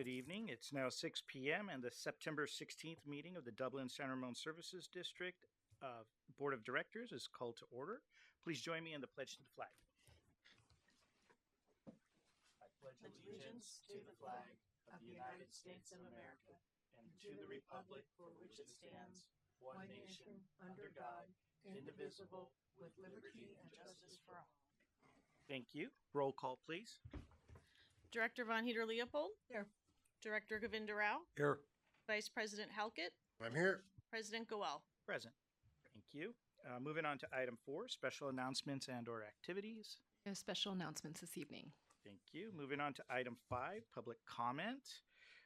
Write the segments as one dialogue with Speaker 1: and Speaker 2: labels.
Speaker 1: Good evening. It's now 6 p.m. and the September 16th meeting of the Dublin San Ramon Services District Board of Directors is called to order. Please join me in the pledge to the flag. I pledge
Speaker 2: allegiance to the flag of the United States of America and to the republic for which it stands, one nation, under God, indivisible, with liberty and justice for all.
Speaker 1: Thank you. Roll call, please.
Speaker 3: Director Von Heater-Leopold?
Speaker 2: Here.
Speaker 3: Director Govinda Rao?
Speaker 4: Here.
Speaker 3: Vice President Halkett?
Speaker 4: I'm here.
Speaker 3: President Goel?
Speaker 1: Present. Thank you. Moving on to item 4, special announcements and or activities.
Speaker 5: No special announcements this evening.
Speaker 1: Thank you. Moving on to item 5, public comment.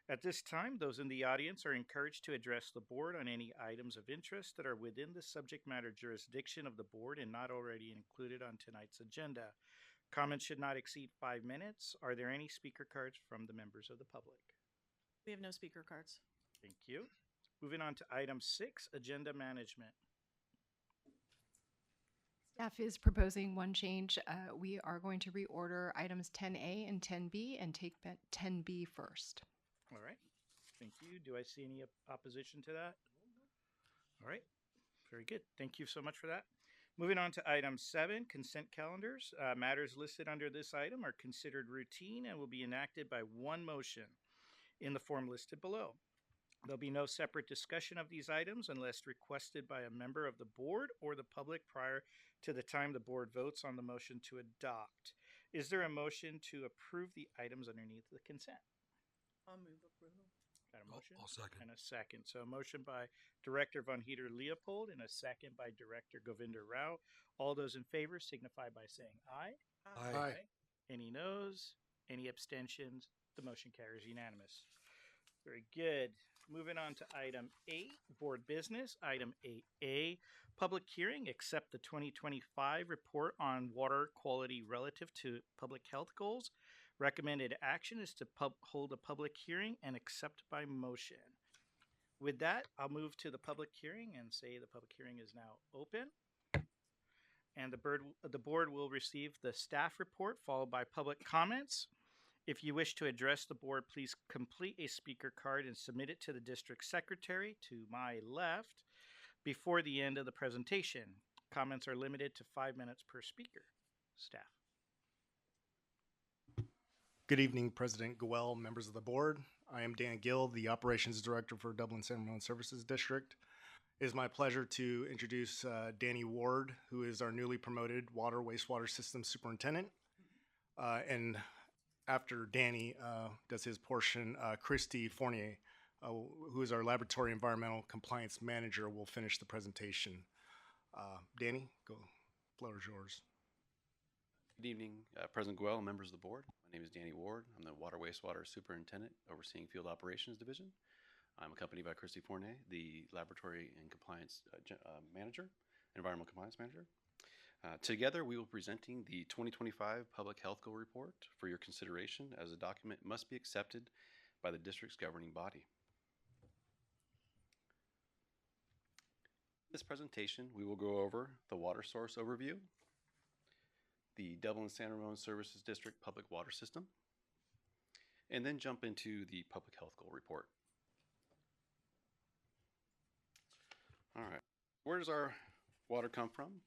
Speaker 1: At this time, those in the audience are encouraged to address the board on any items of interest that are within the subject matter jurisdiction of the board and not already included on tonight's agenda. Comments should not exceed 5 minutes. Are there any speaker cards from the members of the public?
Speaker 3: We have no speaker cards.
Speaker 1: Thank you. Moving on to item 6, agenda management.
Speaker 5: Staff is proposing one change. We are going to reorder items 10A and 10B and take 10B first.
Speaker 1: All right. Thank you. Do I see any opposition to that? All right. Very good. Thank you so much for that. Moving on to item 7, consent calendars. Matters listed under this item are considered routine and will be enacted by one motion in the form listed below. There'll be no separate discussion of these items unless requested by a member of the board or the public prior to the time the board votes on the motion to adopt. Is there a motion to approve the items underneath the consent?
Speaker 3: I'll move approval.
Speaker 1: Got a motion?
Speaker 4: I'll second.
Speaker 1: And a second. So a motion by Director Von Heater-Leopold and a second by Director Govinda Rao. All those in favor signify by saying aye.
Speaker 4: Aye.
Speaker 1: Any noes? Any abstentions? The motion carries unanimous. Very good. Moving on to item 8, board business. Item 8A, public hearing, accept the 2025 report on water quality relative to public health goals. Recommended action is to hold a public hearing and accept by motion. With that, I'll move to the public hearing and say the public hearing is now open. And the board will receive the staff report followed by public comments. If you wish to address the board, please complete a speaker card and submit it to the district secretary to my left before the end of the presentation. Comments are limited to 5 minutes per speaker. Staff.
Speaker 4: Good evening, President Goel, members of the board. I am Dan Gill, the Operations Director for Dublin San Ramon Services District. It is my pleasure to introduce Danny Ward, who is our newly promoted Water Wastewater Systems Superintendent. And after Danny does his portion, Christy Fournier, who is our Laboratory Environmental Compliance Manager, will finish the presentation. Danny, go. Floor is yours.
Speaker 6: Good evening, President Goel and members of the board. My name is Danny Ward. I'm the Water Wastewater Superintendent overseeing Field Operations Division. I'm accompanied by Christy Fournier, the Laboratory and Compliance Manager, Environmental Compliance Manager. Together, we will be presenting the 2025 Public Health Goal Report for your consideration, as the document must be accepted by the district's governing body. In this presentation, we will go over the water source overview, the Dublin San Ramon Services District Public Water System, and then jump into the Public Health Goal Report. All right, where does our water come from?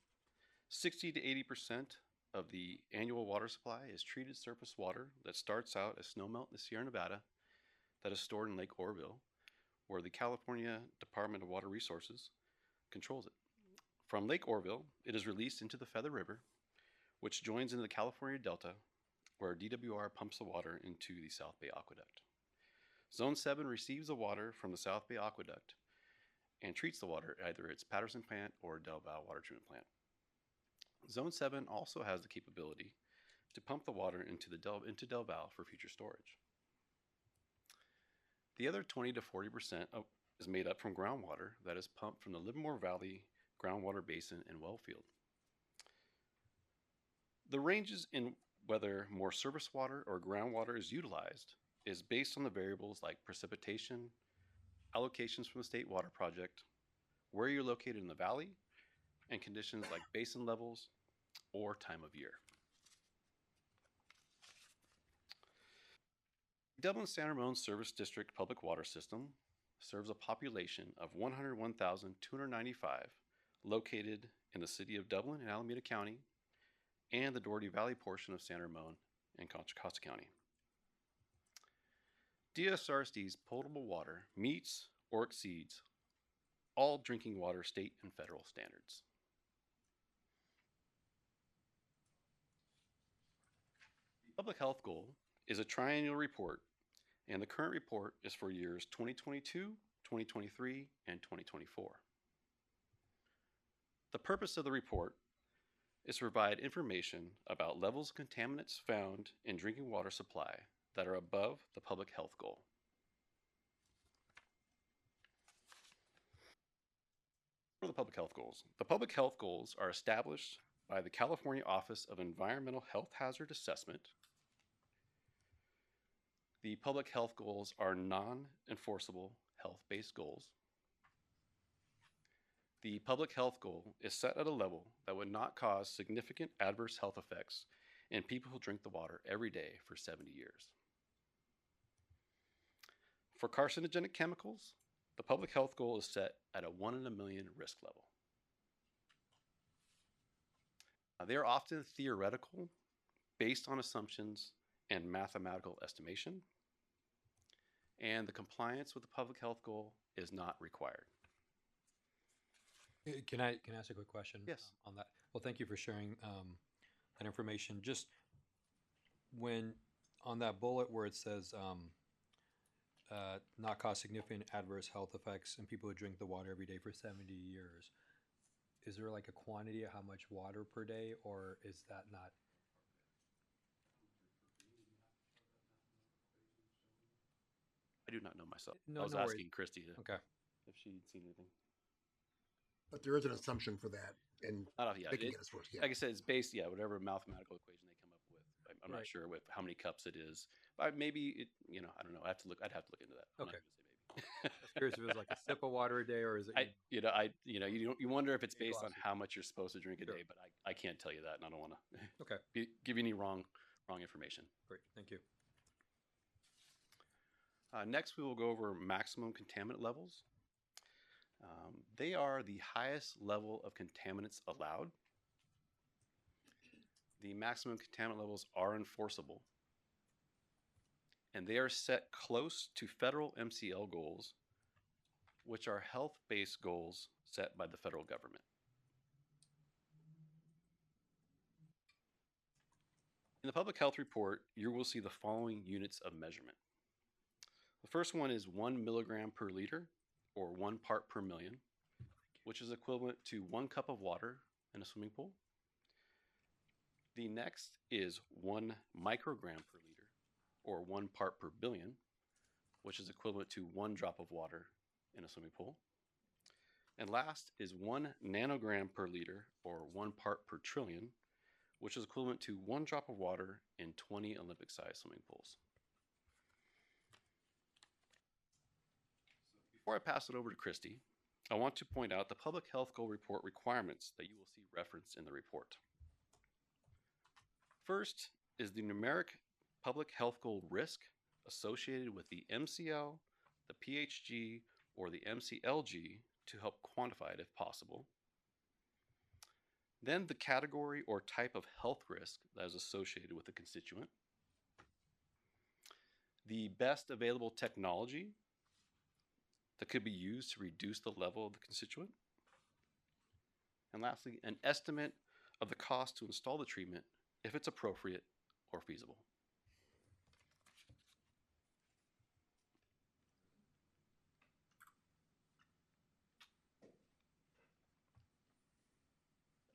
Speaker 6: 60 to 80% of the annual water supply is treated surface water that starts out as snowmelt in the Sierra Nevada that is stored in Lake Oroville, where the California Department of Water Resources controls it. From Lake Oroville, it is released into the Feather River, which joins into the California Delta, where DWR pumps the water into the South Bay Aqueduct. Zone 7 receives the water from the South Bay Aqueduct and treats the water at either its Patterson plant or Del Val water treatment plant. Zone 7 also has the capability to pump the water into Del Val for future storage. The other 20 to 40% is made up from groundwater that is pumped from the Livermore Valley groundwater basin and well field. The ranges in whether more surface water or groundwater is utilized is based on the variables like precipitation, allocations from the State Water Project, where you're located in the valley, and conditions like basin levels or time of year. Dublin San Ramon Service District Public Water System serves a population of 101,295 located in the city of Dublin and Alameda County and the Doherty Valley portion of San Ramon and Contra Costa County. DSRSD's potable water meets or exceeds all drinking water state and federal standards. The public health goal is a triennial report, and the current report is for years 2022, 2023, and 2024. The purpose of the report is to provide information about levels of contaminants found in drinking water supply that are above the public health goal. What are the public health goals? The public health goals are established by the California Office of Environmental Health Hazard Assessment. The public health goals are non-enforceable health-based goals. The public health goal is set at a level that would not cause significant adverse health effects in people who drink the water every day for 70 years. For carcinogenic chemicals, the public health goal is set at a 1 in a million risk level. They are often theoretical, based on assumptions and mathematical estimation, and the compliance with the public health goal is not required.
Speaker 7: Can I ask a quick question?
Speaker 6: Yes.
Speaker 7: On that? Well, thank you for sharing that information. Just when on that bullet where it says not cause significant adverse health effects in people who drink the water every day for 70 years, is there like a quantity of how much water per day, or is that not?
Speaker 6: I do not know myself.
Speaker 7: No,
Speaker 6: I was
Speaker 7: no worries.
Speaker 6: asking Christy
Speaker 7: Okay.
Speaker 6: if she'd seen anything.
Speaker 8: But there is an assumption for that, and
Speaker 6: Not off, yeah.
Speaker 8: they can
Speaker 6: It-
Speaker 8: get us first. Yeah.
Speaker 6: Like I said, it's based, whatever mathematical equation they come up with. I'm not
Speaker 7: Right.
Speaker 6: sure with how many cups it is. But maybe it, I don't know. I'd have to look into that. I'm not
Speaker 7: Okay.
Speaker 6: gonna say maybe.
Speaker 7: I was curious if it was like a sip of water a day, or is it?
Speaker 6: You wonder if it's
Speaker 7: Maybe
Speaker 6: based on
Speaker 7: glasses.
Speaker 6: how much you're supposed to drink a
Speaker 7: Sure.
Speaker 6: day, but I can't tell you that, and I don't want to
Speaker 7: Okay,
Speaker 6: give you any wrong information.
Speaker 7: great. Thank you.
Speaker 6: Next, we will go over maximum contaminant levels. They are the highest level of contaminants allowed. The maximum contaminant levels are enforceable, and they are set close to federal MCL goals, which are health-based goals set by the federal government. In the public health report, you will see the following units of measurement. The first one is 1 milligram per liter, or 1 part per million, which is equivalent to 1 cup of water in a swimming pool. The next is 1 microgram per liter, or 1 part per billion, which is equivalent to 1 drop of water in a swimming pool. And last is 1 nanogram per liter, or 1 part per trillion, which is equivalent to 1 drop of water in 20 Olympic-sized swimming pools. Before I pass it over to Christy, I want to point out the Public Health Goal Report requirements that you will see referenced in the report. First is the numeric public health goal risk associated with the MCL, the PHG, or the MCLG to help quantify it if possible. Then the category or type of health risk that is associated with the constituent. The best available technology that could be used to reduce the level of the constituent. And lastly, an estimate of the cost to install the treatment if it's appropriate or feasible.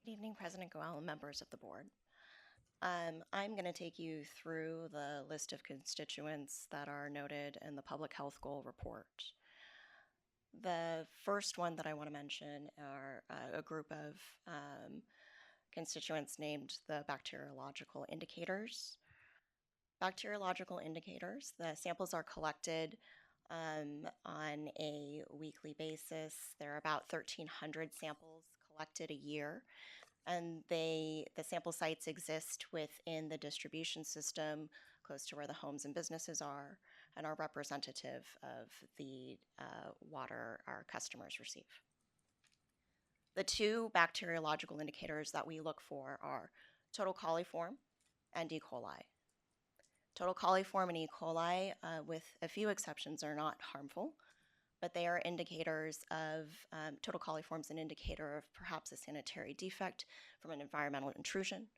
Speaker 9: Good evening, President Goel and members of the board. I'm going to take you through the list of constituents that are noted in the Public Health Goal Report. The first one that I want to mention are a group of constituents named the bacteriological indicators. Bacteriological indicators, the samples are collected on a weekly basis. There are about 1,300 samples collected a year, and the sample sites exist within the distribution system close to where the homes and businesses are. and are representative of the water our customers receive. The two bacteriological indicators that we look for are total coliform and E. coli. Total coliform and E. coli, with a few exceptions, are not harmful, but they are indicators of, total coliform is an indicator of perhaps a sanitary defect from an environmental intrusion,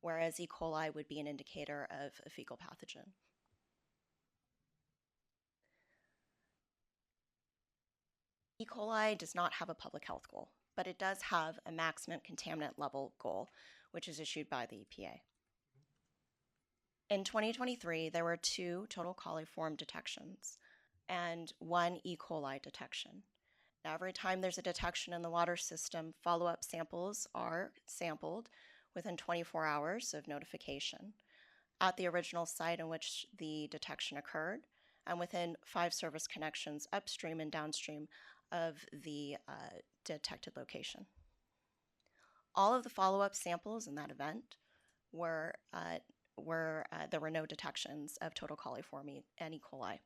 Speaker 9: whereas E. coli would be an indicator of a fecal pathogen. E. coli does not have a public health goal, but it does have a maximum contaminant level goal, which is issued by the EPA. In 2023, there were 2 total coliform detections and 1 E. coli detection. Now, every time there's a detection in the water system, follow-up samples are sampled within 24 hours of notification at the original site in which the detection occurred and within 5 service connections upstream and downstream of the detected location. All of the follow-up samples in that event there were no detections of total coliform and E. coli.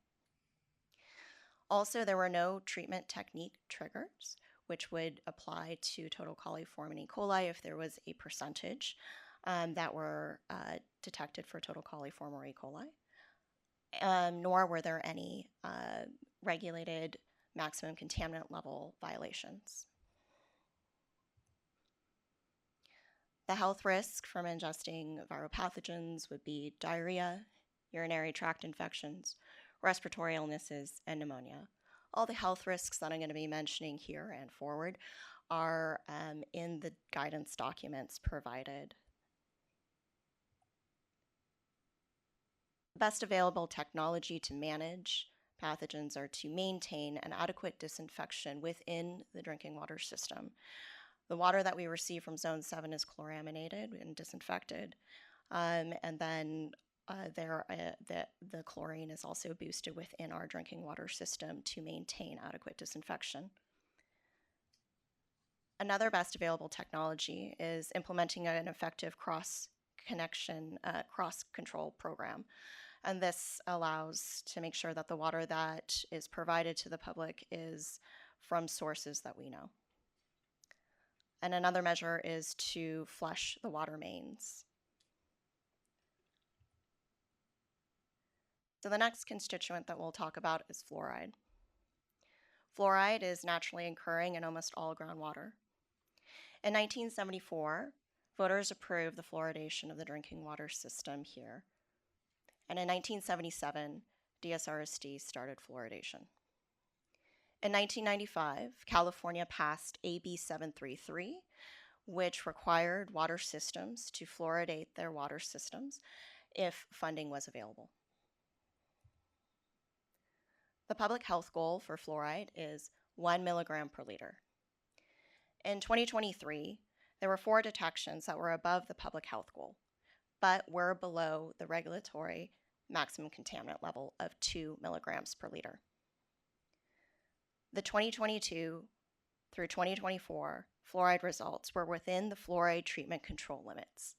Speaker 9: Also, there were no treatment technique triggers, which would apply to total coliform and E. coli if there was a percentage that were detected for total coliform or E. coli, nor were there any regulated maximum contaminant level violations. The health risk from ingesting viral pathogens would be diarrhea, urinary tract infections, respiratory illnesses, and pneumonia. All the health risks that I'm going to be mentioning here and forward are in the guidance documents provided. The best available technology to manage pathogens are to maintain an adequate disinfection within the drinking water system. The water that we receive from Zone 7 is chloraminated and disinfected, and then the chlorine is also boosted within our drinking water system to maintain adequate disinfection. Another best available technology is implementing an effective cross-control program. And this allows to make sure that the water that is provided to the public is from sources that we know. And another measure is to flush the water mains. So the next constituent that we'll talk about is fluoride. Fluoride is naturally occurring in almost all groundwater. In 1974, voters approved the fluoridation of the drinking water system here. And in 1977, DSRSD started fluoridation. In 1995, California passed AB 733, which required water systems to fluoridate their water systems if funding was available. The public health goal for fluoride is 1 milligram per liter. In 2023, there were 4 detections that were above the public health goal, but were below the regulatory maximum contaminant level of 2 milligrams per liter. The 2022 through 2024 fluoride results were within the fluoride treatment control limits,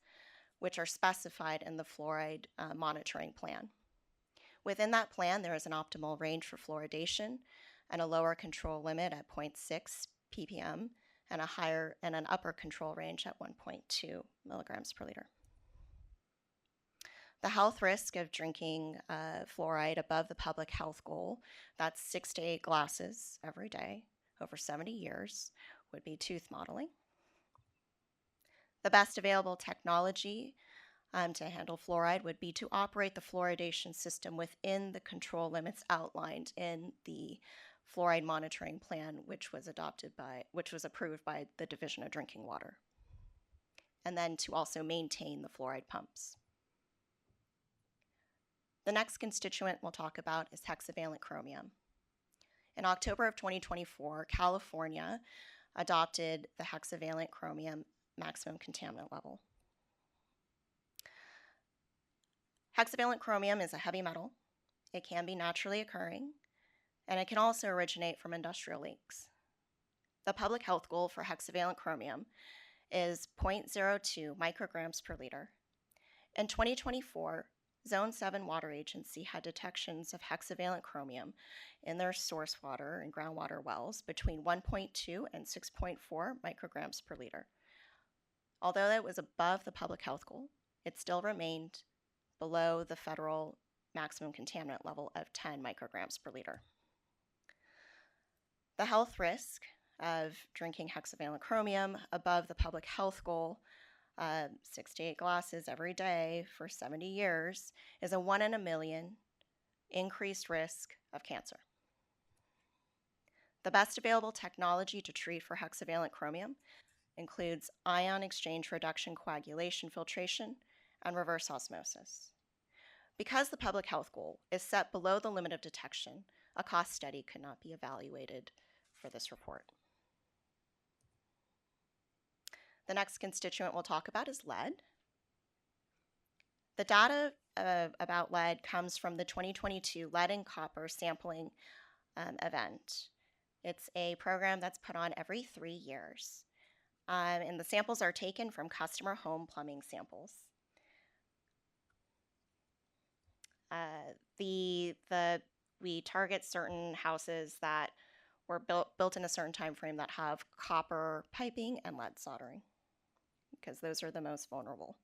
Speaker 9: which are specified in the fluoride monitoring plan. Within that plan, there is an optimal range for fluoridation and a lower control limit at 0.6 ppm and an upper control range at 1.2 milligrams per liter. The health risk of drinking fluoride above the public health goal, that's 6 to 8 glasses every day over 70 years, would be tooth modeling. The best available technology to handle fluoride would be to operate the fluoridation system within the control limits outlined in the fluoride monitoring plan, which was approved by the Division of Drinking Water, and then to also maintain the fluoride pumps. The next constituent we'll talk about is hexavalent chromium. In October of 2024, California adopted the hexavalent chromium maximum contaminant level. Hexavalent chromium is a heavy metal. It can be naturally occurring, and it can also originate from industrial leaks. The public health goal for hexavalent chromium is 0.02 micrograms per liter. In 2024, Zone 7 Water Agency had detections of hexavalent chromium in their source water and groundwater wells between 1.2 and 6.4 micrograms per liter. Although it was above the public health goal, it still remained below the federal maximum contaminant level of 10 micrograms per liter. The health risk of drinking hexavalent chromium above the public health goal, 6 to 8 glasses every day for 70 years, is a 1 in a million increased risk of cancer. The best available technology to treat for hexavalent chromium includes ion exchange reduction coagulation filtration and reverse osmosis. Because the public health goal is set below the limit of detection, a cost study could not be evaluated for this report. The next constituent we'll talk about is lead. The data about lead comes from the 2022 lead and copper sampling event. It's a program that's put on every 3 years. And the samples are taken from customer home plumbing samples. We target certain houses that were built in a certain time frame that have copper piping and lead soldering, because those are the most vulnerable.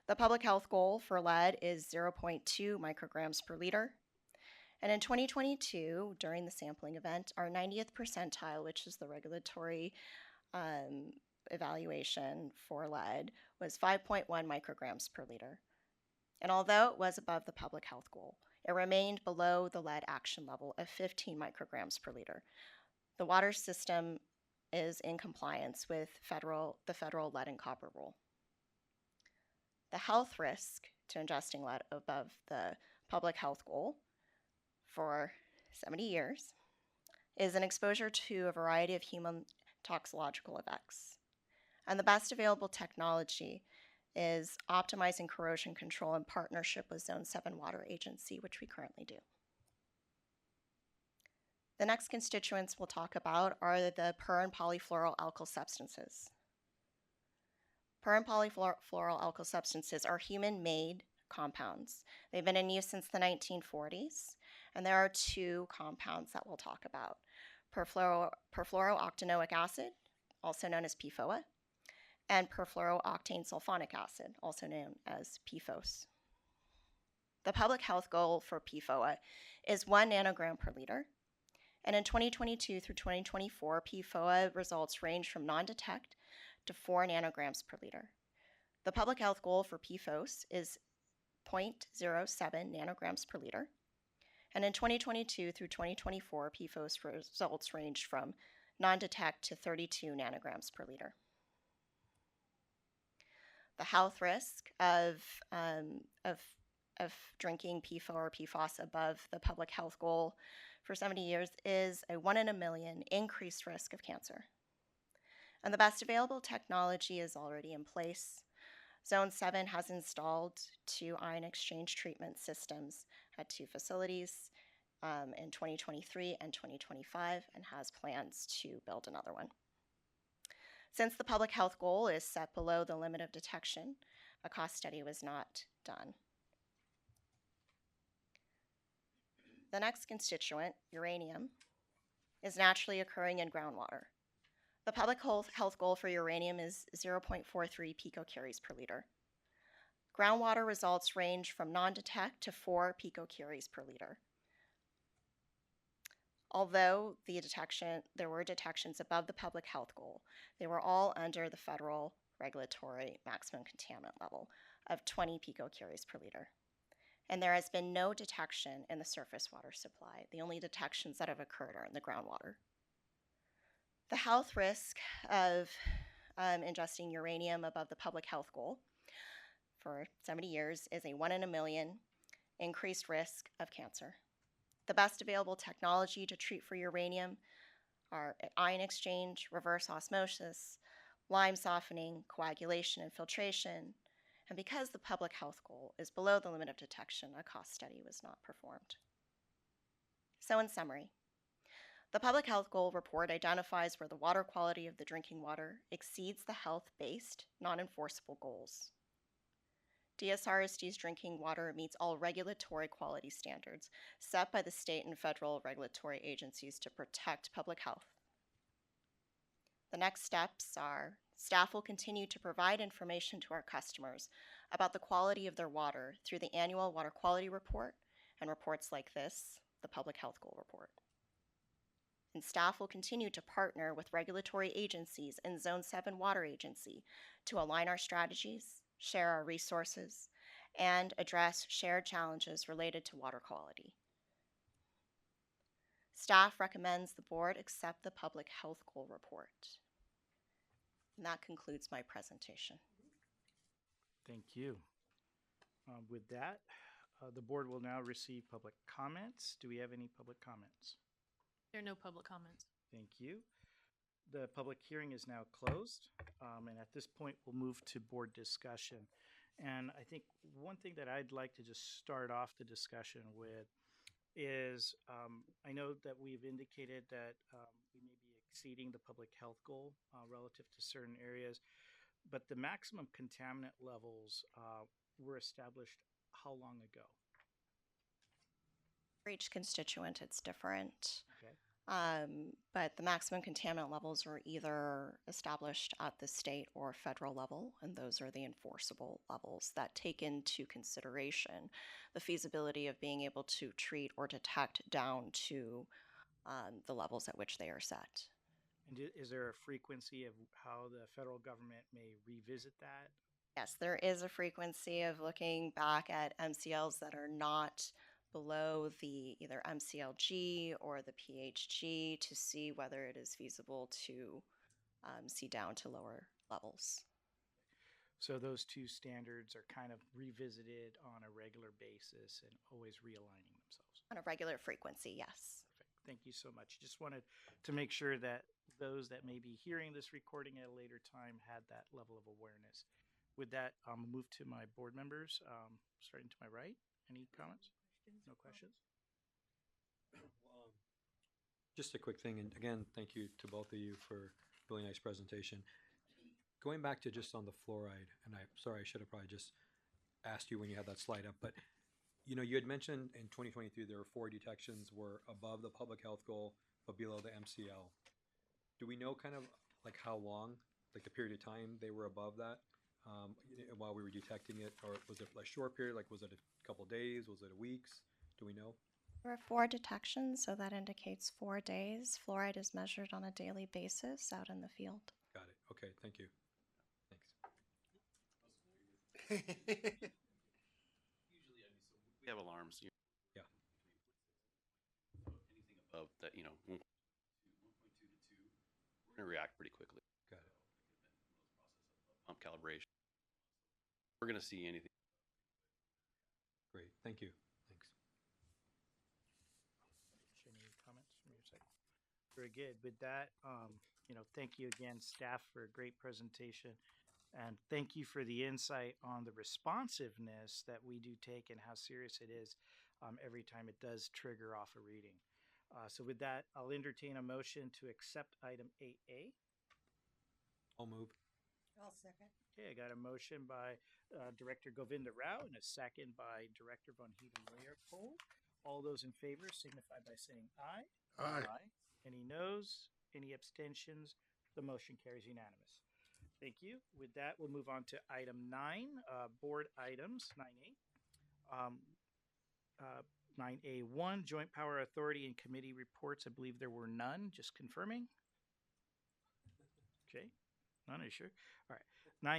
Speaker 9: The public health goal for lead is 0.2 micrograms per liter. And in 2022, during the sampling event, our 90th percentile, which is the regulatory evaluation for lead, was 5.1 micrograms per liter. And although it was above the public health goal, it remained below the lead action level of 15 micrograms per liter. The water system is in compliance with the federal lead and copper rule. The health risk to ingesting lead above the public health goal for 70 years is an exposure to a variety of human toxicological effects. And the best available technology is optimizing corrosion control in partnership with Zone 7 Water Agency, which we currently do. The next constituents we'll talk about are the per and polyfluoroalkyl substances. Per and polyfluoroalkyl substances are human-made compounds. They've been in use since the 1940s, and there are 2 compounds that we'll talk about: perfluorooctanoic acid, also known as PFOA, and perfluorooctane sulfonic acid, also known as PFOS. The public health goal for PFOA is 1 nanogram per liter, and in 2022 through 2024, PFOA results range from non-detect to 4 nanograms per liter. The public health goal for PFOS is 0.07 nanograms per liter, and in 2022 through 2024, PFOS results ranged from non-detect to 32 nanograms per liter. The health risk of drinking PFOA or PFOS above the public health goal for 70 years is a 1 in a million increased risk of cancer. And the best available technology is already in place. Zone 7 has installed 2 ion exchange treatment systems at 2 facilities in 2023 and 2025, and has plans to build another one. Since the public health goal is set below the limit of detection, a cost study was not done. The next constituent, uranium, is naturally occurring in groundwater. The public health goal for uranium is 0.43 picocuries per liter. Groundwater results range from non-detect to 4 picocuries per liter. Although there were detections above the public health goal, they were all under the federal regulatory maximum contaminant level of 20 picocuries per liter. And there has been no detection in the surface water supply. The only detections that have occurred are in the groundwater. The health risk of ingesting uranium above the public health goal for 70 years is a 1 in a million increased risk of cancer. The best available technology to treat for uranium are ion exchange, reverse osmosis, lime softening, coagulation, and filtration. And because the public health goal is below the limit of detection, a cost study was not performed. So in summary, the public health goal report identifies where the water quality of the drinking water exceeds the health-based, non-enforceable goals. DSRSD's drinking water meets all regulatory quality standards set by the state and federal regulatory agencies to protect public health. The next steps are staff will continue to provide information to our customers about the quality of their water through the annual water quality report and reports like this, the Public Health Goal Report. And staff will continue to partner with regulatory agencies and Zone 7 Water Agency to align our strategies, share our resources, and address shared challenges related to water quality. Staff recommends the board accept the Public Health Goal Report. And that concludes my presentation.
Speaker 1: Thank you. With that, the board will now receive public comments. Do we have any public comments?
Speaker 3: There are no public comments.
Speaker 1: Thank you. The public hearing is now closed, and at this point, we'll move to board discussion. And I think one thing that I'd like to just start off the discussion with is I know that we've indicated that we may be exceeding the public health goal relative to certain areas, but the maximum contaminant levels were established how long ago?
Speaker 9: For each constituent, it's different.
Speaker 1: Okay.
Speaker 9: But the maximum contaminant levels are either established at the state or federal level, and those are the enforceable levels that take into consideration the feasibility of being able to treat or detect down to the levels at which they are set.
Speaker 1: And is there a frequency of how the federal government may revisit that?
Speaker 9: Yes, there is a frequency of looking back at MCLs that are not below the either MCLG or the PHG to see whether it is feasible to see down to lower levels.
Speaker 1: So those two standards are kind of revisited on a regular basis and always realigning themselves.
Speaker 9: On a regular frequency, yes.
Speaker 1: Perfect. Thank you so much. Just wanted to make sure that those that may be hearing this recording at a later time had that level of awareness. With that, I'll move to my board members, starting to my right. Any comments? No questions?
Speaker 7: Just a quick thing, and again, thank you to both of you for a really nice presentation. Going back to just on the fluoride, and I'm sorry, I should have probably just asked you when you had that slide up, but you know, you had mentioned in 2023 there were 4 detections were above the public health goal, but below the MCL. Do we know kind of like how long, like the period of time they were above that while we were detecting it, or was it a short period? Like, was it a couple days? Was it weeks? Do we know?
Speaker 9: There are 4 detections, so that indicates 4 days. Fluoride is measured on a daily basis out in the field.
Speaker 7: Got it. Okay, thank you.
Speaker 6: Usually, we have alarms.
Speaker 7: Yeah.
Speaker 6: Anything above that, 1.2 to 2, we're going to react pretty quickly.
Speaker 7: Got it.
Speaker 6: Pump calibration. We're going to see anything.
Speaker 7: Great. Thank you. Thanks.
Speaker 1: Any comments from your side? Very good. With that, thank you again, staff, for a great presentation. And thank you for the insight on the responsiveness that we do take and how serious it is every time it does trigger off a reading. So with that, I'll entertain a motion to accept item 8A.
Speaker 7: I'll move.
Speaker 2: I'll second.
Speaker 1: Okay, I got a motion by Director Govinda Rao and a second by Director Von Heeden-Leopold. All those in favor signify by saying aye.
Speaker 8: Aye.
Speaker 1: Any noes? Any abstentions? The motion carries unanimous. Thank you. With that, we'll move on to item 9, board items, 9A. 9A1, Joint Power Authority and Committee reports. I believe there were none. Just confirming. Okay. None, are you sure? All right.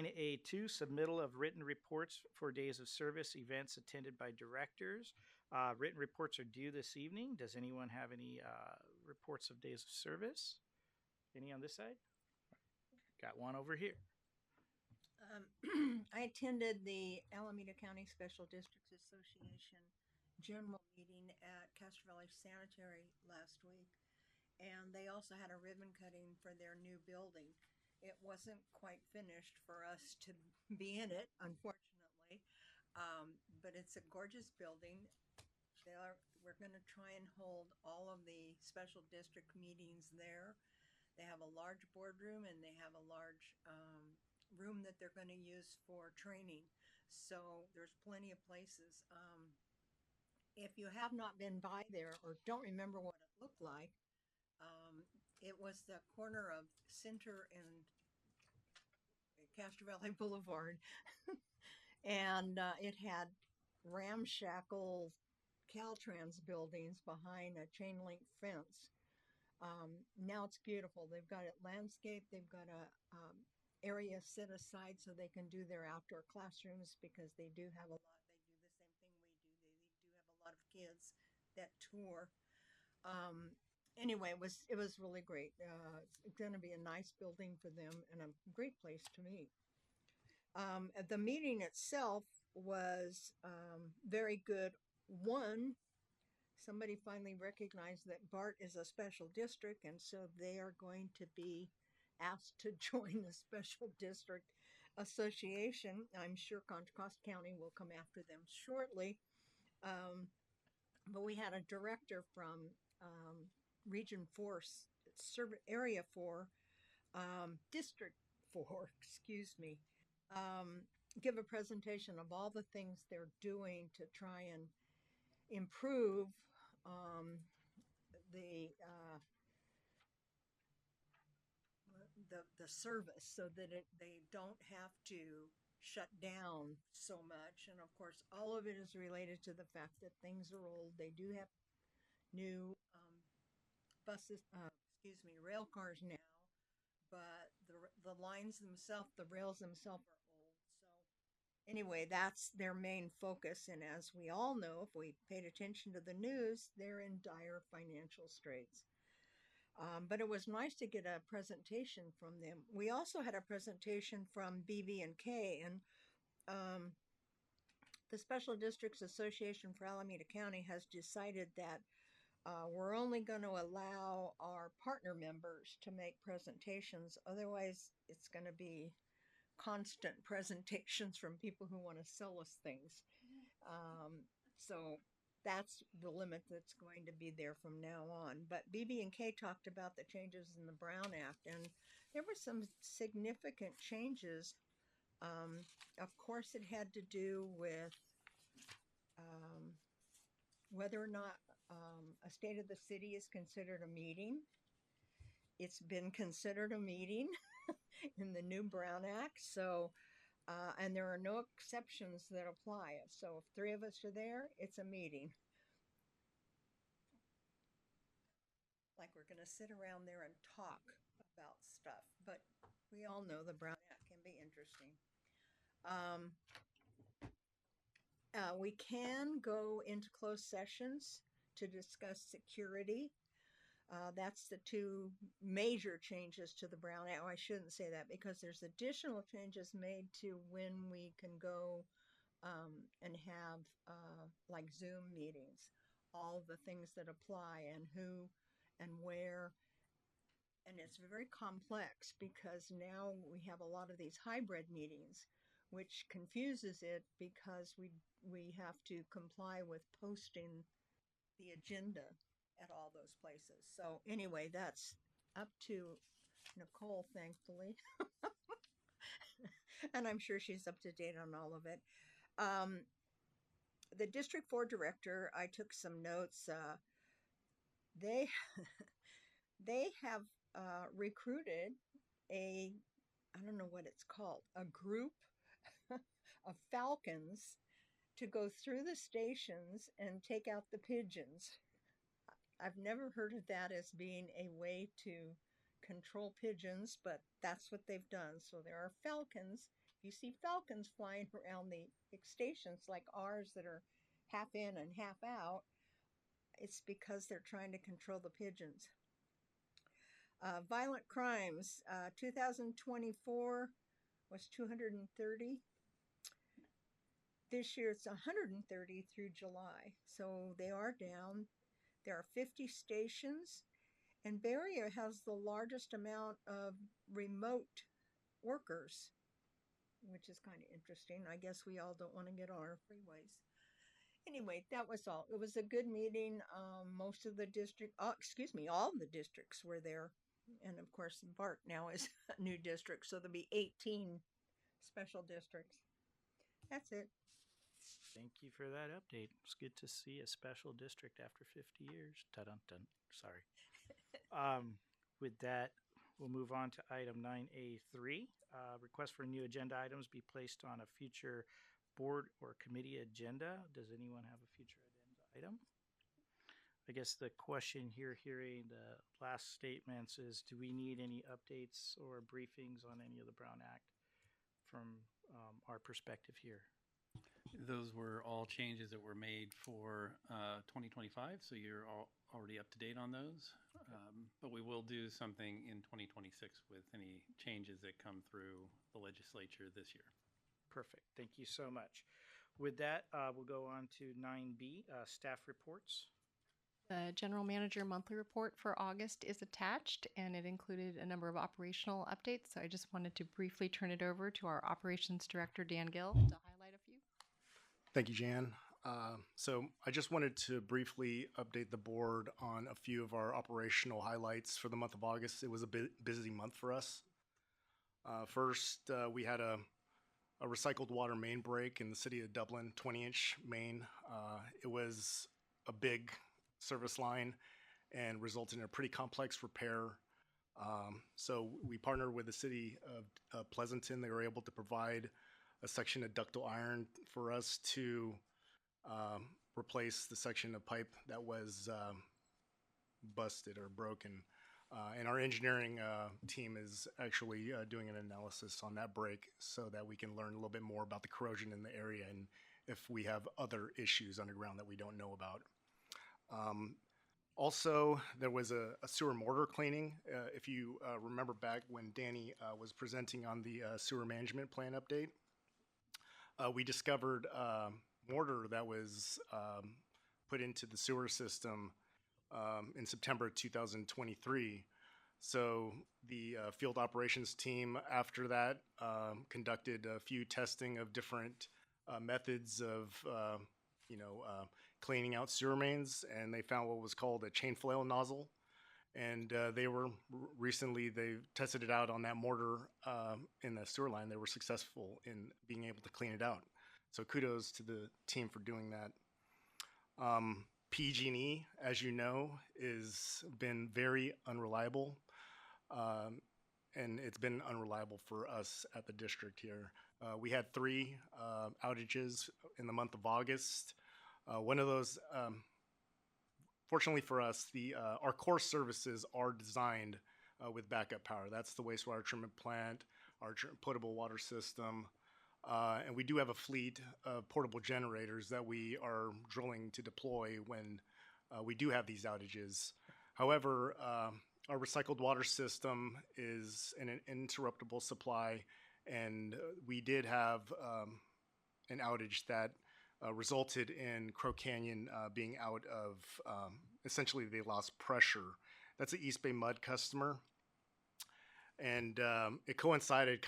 Speaker 1: 9A2, submittal of written reports for days of service events attended by directors. Written reports are due this evening. Does anyone have any reports of days of service? Any on this side? Got one over here.
Speaker 2: I attended the Alameda County Special Districts Association general meeting at Castro Valley Sanitary last week, and they also had a ribbon cutting for their new building. It wasn't quite finished for us to be in it, unfortunately, but it's a gorgeous building. We're going to try and hold all of the special district meetings there. They have a large boardroom and they have a large room that they're going to use for training. So there's plenty of places. If you have not been by there or don't remember what it looked like, it was the corner of Center and Castro Valley Boulevard, and it had ramshackle Caltrans buildings behind a chain link fence. Now it's beautiful. They've got it landscaped. They've got a area set aside so they can do their outdoor classrooms because they do have a lot. They do the same thing we do. They do have a lot of kids that tour. Anyway, it was really great. It's going to be a nice building for them and a great place to meet. The meeting itself was very good. One, somebody finally recognized that BART is a special district, and so they are going to be asked to join the special district association. I'm sure Contra Costa County will come after them shortly. But we had a director from Region 4, Area 4, District 4, excuse me, give a presentation of all the things they're doing to try and improve the the service so that they don't have to shut down so much. And of course, all of it is related to the fact that things are old. They do have new buses, rail cars now, but the lines themselves, the rails themselves are old. So anyway, that's their main focus. And as we all know, if we paid attention to the news, they're in dire financial straits. But it was nice to get a presentation from them. We also had a presentation from BB&K, and the Special Districts Association for Alameda County has decided that we're only going to allow our partner members to make presentations. Otherwise, it's going to be constant presentations from people who want to sell us things. So that's the limit that's going to be there from now on. But BB&K talked about the changes in the Brown Act, and there were some significant changes. Of course, it had to do with whether or not a state of the city is considered a meeting. It's been considered a meeting in the new Brown Act. So, and there are no exceptions that apply. So if three of us are there, it's a meeting. Like we're going to sit around there and talk about stuff. But we all know the Brown Act can be interesting. We can go into closed sessions to discuss security. That's the two major changes to the Brown Act. I shouldn't say that because there's additional changes made to when we can go and have like Zoom meetings, all the things that apply and who and where. And it's very complex because now we have a lot of these hybrid meetings, which confuses it because we have to comply with posting the agenda at all those places. So anyway, that's up to Nicole, thankfully. And I'm sure she's up to date on all of it. The District 4 director, I took some notes. They have recruited I don't know what it's called, a group of falcons to go through the stations and take out the pigeons. I've never heard of that as being a way to control pigeons, but that's what they've done. So there are falcons. If you see falcons flying around the stations like ours that are half in and half out, it's because they're trying to control the pigeons. Violent crimes, 2024 was 230. This year it's 130 through July. So they are down. There are 50 stations, and Bay Area has the largest amount of remote workers, which is kind of interesting. I guess we all don't want to get on our freeways. Anyway, that was all. It was a good meeting. Most of the all the districts were there. And of course, BART now is a new district, so there'll be 18 special districts. That's it.
Speaker 1: Thank you for that update. It's good to see a special district after 50 years. Dun-dun-dun. Sorry. With that, we'll move on to item 9A3. Request for new agenda items be placed on a future board or committee agenda. Does anyone have a future agenda item? I guess the question here, hearing the last statements, is do we need any updates or briefings on any of the Brown Act from our perspective here?
Speaker 10: Those were all changes that were made for 2025, so you're already up to date on those. But we will do something in 2026 with any changes that come through the legislature this year.
Speaker 1: Perfect. Thank you so much. With that, we'll go on to 9B, staff reports.
Speaker 5: The General Manager Monthly Report for August is attached, and it included a number of operational updates. So I just wanted to briefly turn it over to our Operations Director, Dan Gill, to highlight a few.
Speaker 4: Thank you, Jan. So I just wanted to briefly update the board on a few of our operational highlights for the month of August. It was a busy month for us. First, we had a recycled water main break in the city of Dublin, 20-inch main. It was a big service line and resulted in a pretty complex repair. So we partnered with the city of Pleasanton. They were able to provide a section of ductile iron for us to replace the section of pipe that was busted or broken. And our engineering team is actually doing an analysis on that break so that we can learn a little bit more about the corrosion in the area and if we have other issues underground that we don't know about. Also, there was a sewer mortar cleaning. If you remember back when Danny was presenting on the sewer management plan update, we discovered mortar that was put into the sewer system in September 2023. So the field operations team after that conducted a few testing of different methods of cleaning out sewer mains, and they found what was called a chain flail nozzle. And they tested it out on that mortar in the sewer line. They were successful in being able to clean it out. So kudos to the team for doing that. PG&E, as you know, has been very unreliable. And it's been unreliable for us at the district here. We had 3 outages in the month of August. One of those, fortunately for us, our core services are designed with backup power. That's the wastewater treatment plant, our potable water system, and we do have a fleet of portable generators that we are drilling to deploy when we do have these outages. However, our recycled water system is an interruptible supply, and we did have an outage that resulted in Crow Canyon being out of, essentially they lost pressure. That's an East Bay Mud customer. And it coincided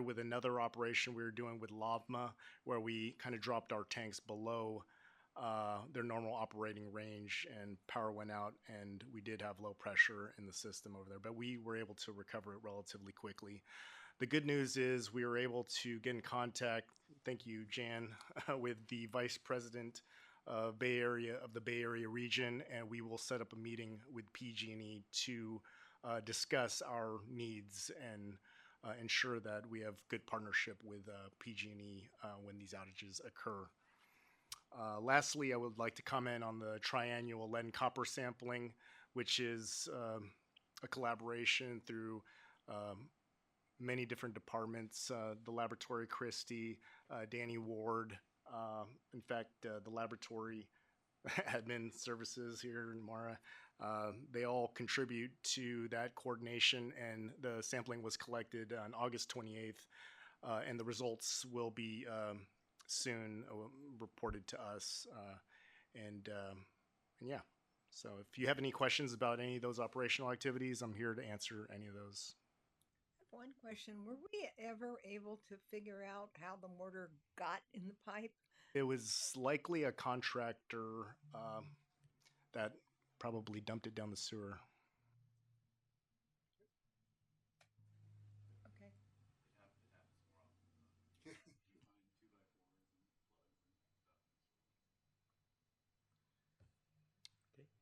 Speaker 4: with another operation we were doing with Lavma, where we kind of dropped our tanks below their normal operating range and power went out, and we did have low pressure in the system over there, but we were able to recover it relatively quickly. The good news is we were able to get in contact, thank you, Jan, with the Vice President of the Bay Area region, and we will set up a meeting with PG&E to discuss our needs and ensure that we have good partnership with PG&E when these outages occur. Lastly, I would like to comment on the triannual lead and copper sampling, which is a collaboration through many different departments, the laboratory, Christie, Danny Ward, in fact, the laboratory admin services here in Mara, they all contribute to that coordination, and the sampling was collected on August 28th, and the results will be soon reported to us. And yeah, so if you have any questions about any of those operational activities, I'm here to answer any of those.
Speaker 2: One question, were we ever able to figure out how the mortar got in the pipe?
Speaker 4: It was likely a contractor that probably dumped it down the sewer.
Speaker 2: Okay.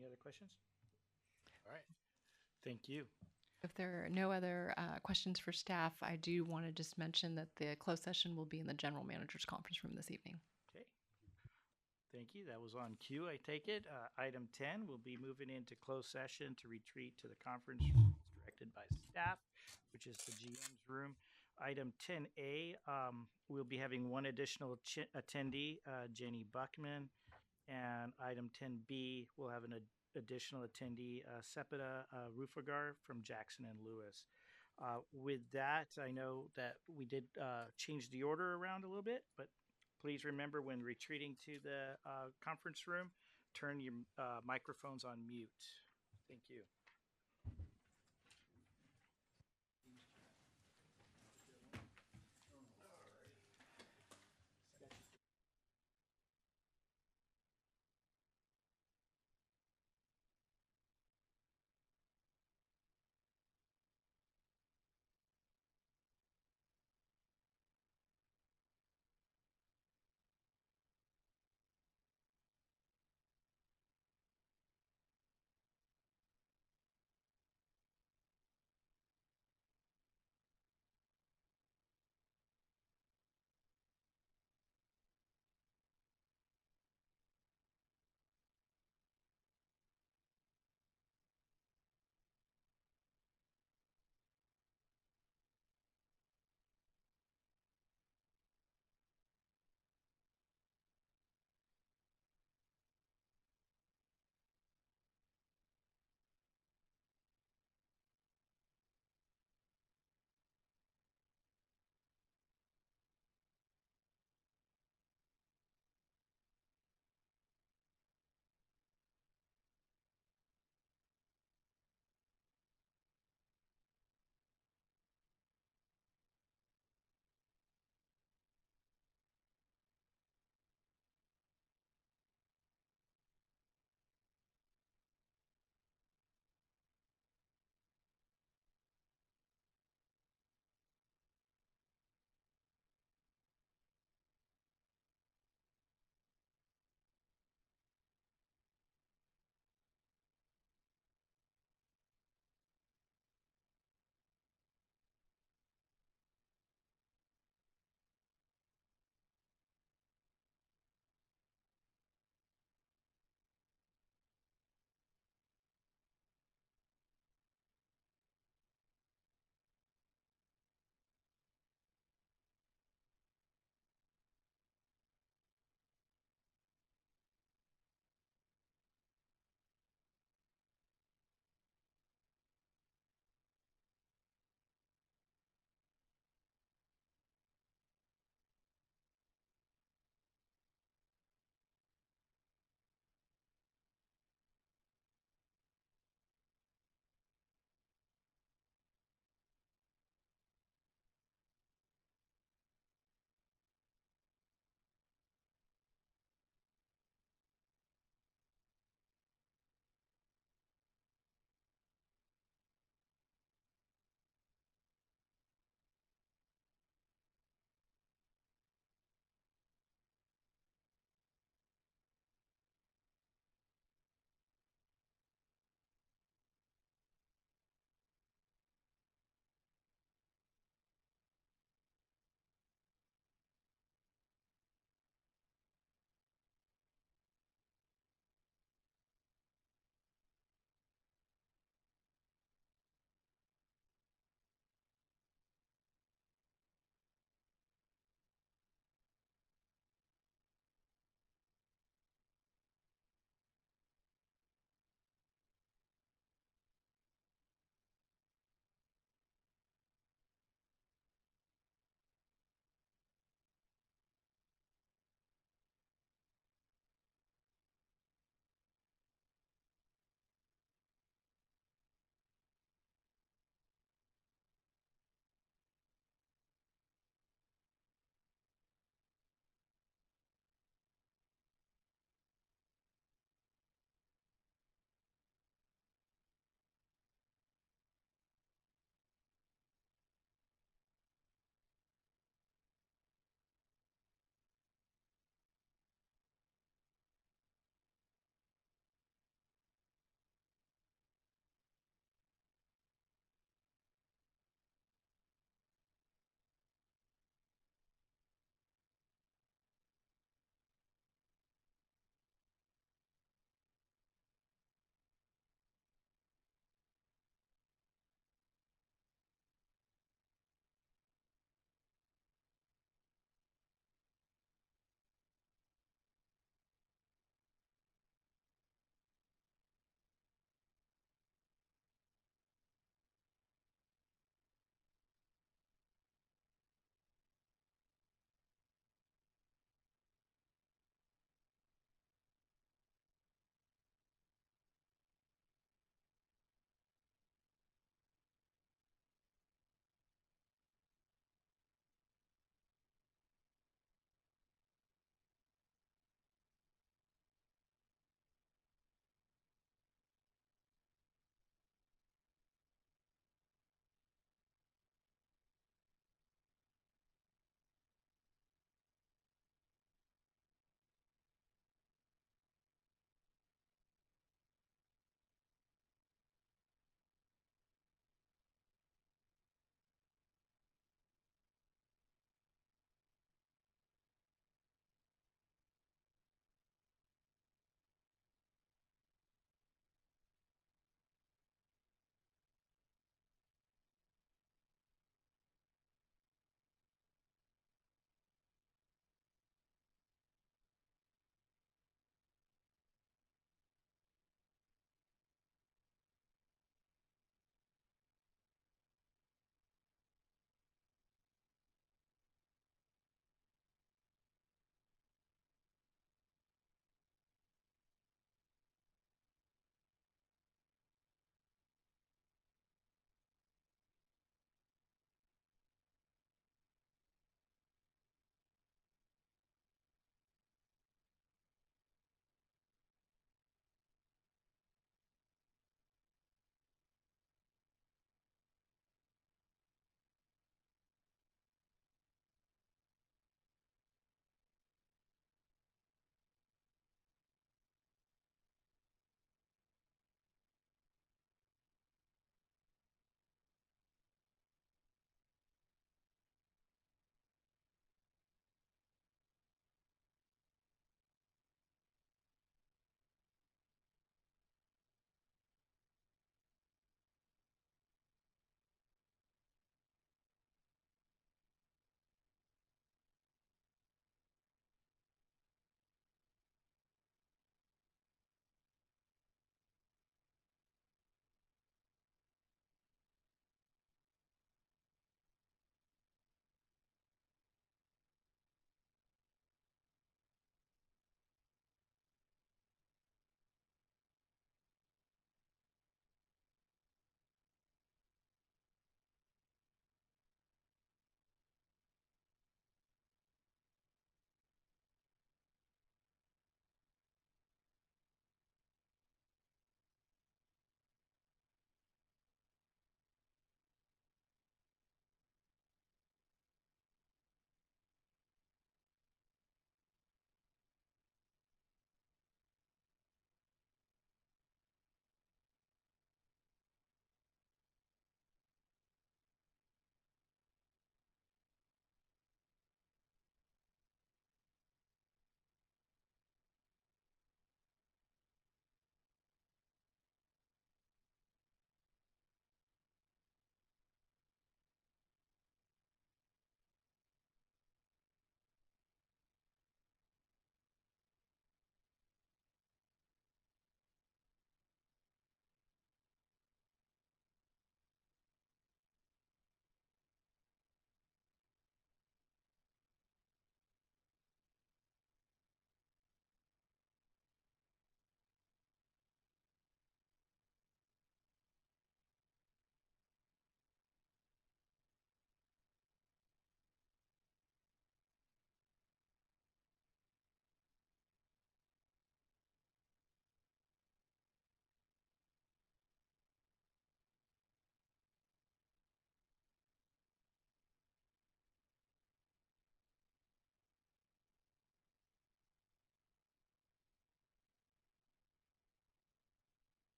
Speaker 1: Any other questions? All right. Thank you.
Speaker 5: If there are no other questions for staff, I do want to just mention that the closed session will be in the general manager's conference room this evening.
Speaker 1: Okay. Thank you. That was on cue, I take it. Item 10, we'll be moving into closed session to retreat to the conference room directed by staff, which is the GM's room. Item 10A, we'll be having one additional attendee, Jenny Buckman. And item 10B, we'll have an additional attendee, Sepida Rufagar from Jackson and Lewis. With that, I know that we did change the order around a little bit, but please remember when retreating to the conference room, turn your microphones on mute. Thank you.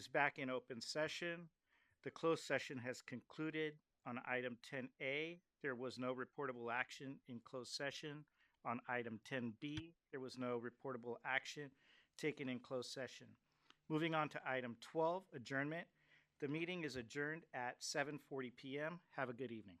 Speaker 1: is back in open session. The closed session has concluded. On item 10A, there was no reportable action in closed session. On item 10B, there was no reportable action taken in closed session. Moving on to item 12, adjournment. The meeting is adjourned at 7:40 p.m. Have a good evening.